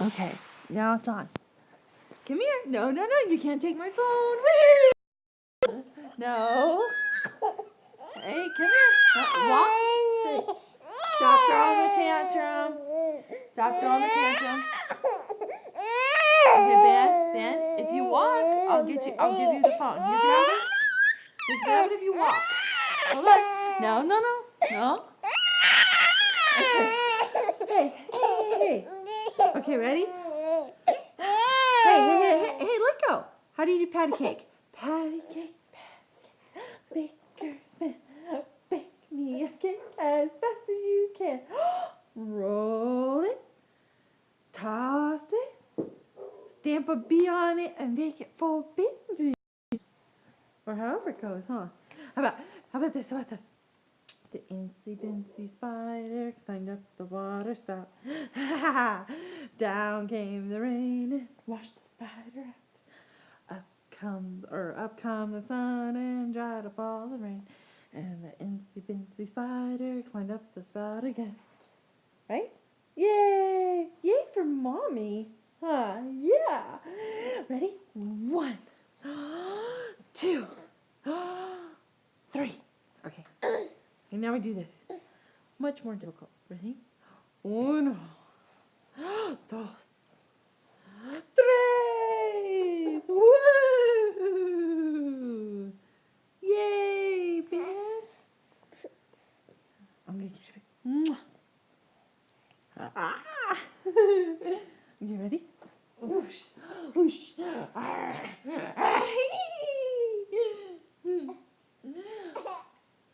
Okay, now it's on. Come here. No, no, no. You can't take my phone. Whee! No. Hey, come here. No, walk. Hey. Stop throwing the tantrum. Stop throwing the tantrum. Okay, Ben, if you walk, I'll give you the phone. You can have it. You can have it if you walk. Hold on. No, no, no. No. Okay. Hey. Okay, ready? Hey, let go. How do you do patty cake? Patty cake, baker's man, bake me a cake as fast as you can. Roll it, toss it, stamp a B on it, and make it for Benji. Or however it goes, huh? How about this? The incy bincy spider climbed up the water spout. Down came the rain and washed the spider out. Up come the sun and dried up all the rain. And the incy bincy spider climbed up the spout again. Right? Yay! Yay for mommy! Huh? Yeah! Ready? 1, 2, 3. Okay. And now we do this. Much more difficult. Ready? 1, 2, 3. Woo! Yay, Ben! I'm gonna get you. Ah! You ready? Whoosh, whoosh.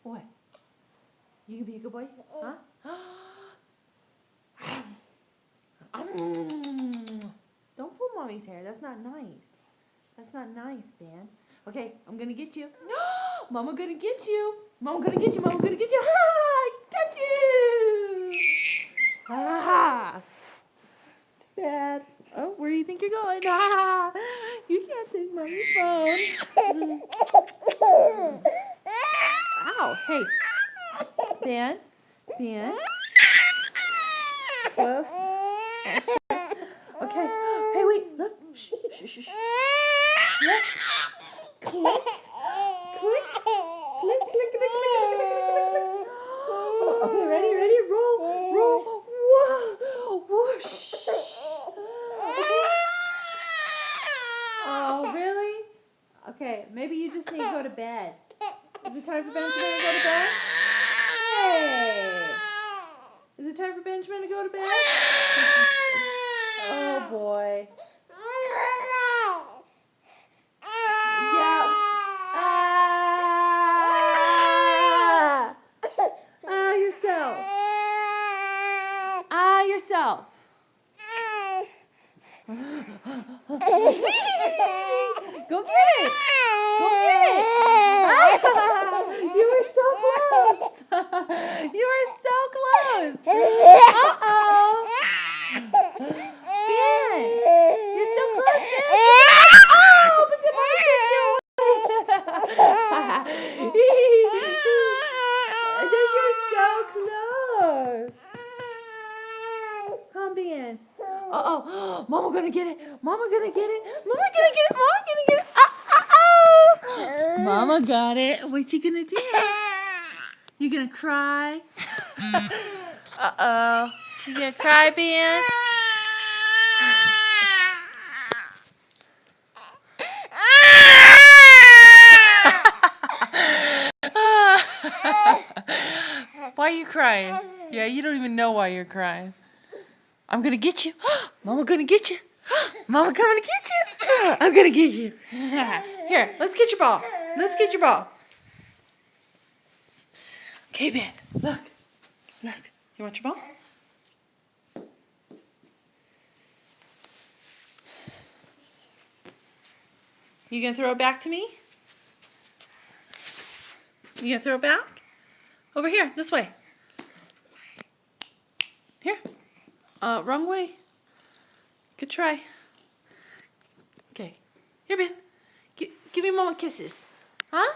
What? You can be a good boy? Huh? Don't pull mommy's hair. That's not nice. That's not nice, Ben. Okay, I'm gonna get you. Mama gonna get you. Mama gonna get you. Mama gonna get you. Ha! Got you! Ah! Too bad. Oh, where do you think you're going? Ah! You can't take mommy's phone. Ow! Hey, Ben. Close. Okay. Hey, wait. Look. Shh. Look. Click. Okay, ready? Roll. Whoa. Whoosh. Okay. Oh, really? Okay, maybe you just need to go to bed. Is it time for Benjamin to go to bed? Hey. Is it time for Benjamin to go to bed? Oh, boy. Yourself. Go get it. You were so close. Uh-oh. Ben, you're so close. Oh, but the you're so close. Come, Ben. Uh-oh. Mama gonna get it. Mama gonna get it. Uh-oh. Mama got it. What you gonna do? You gonna cry? Uh-oh. You gonna cry, Ben? Why are you crying? Yeah, you don't even know why you're crying. I'm gonna get you. Mama gonna get you. Mama coming to get you. I'm gonna get you. Here, let's get your ball. Okay, Ben. Look. You want your ball? You gonna throw it back to me? You gonna throw it back? Over here, this way. Here. Wrong way. Good try. Okay. Here, Ben. Give me Mama kisses. Huh?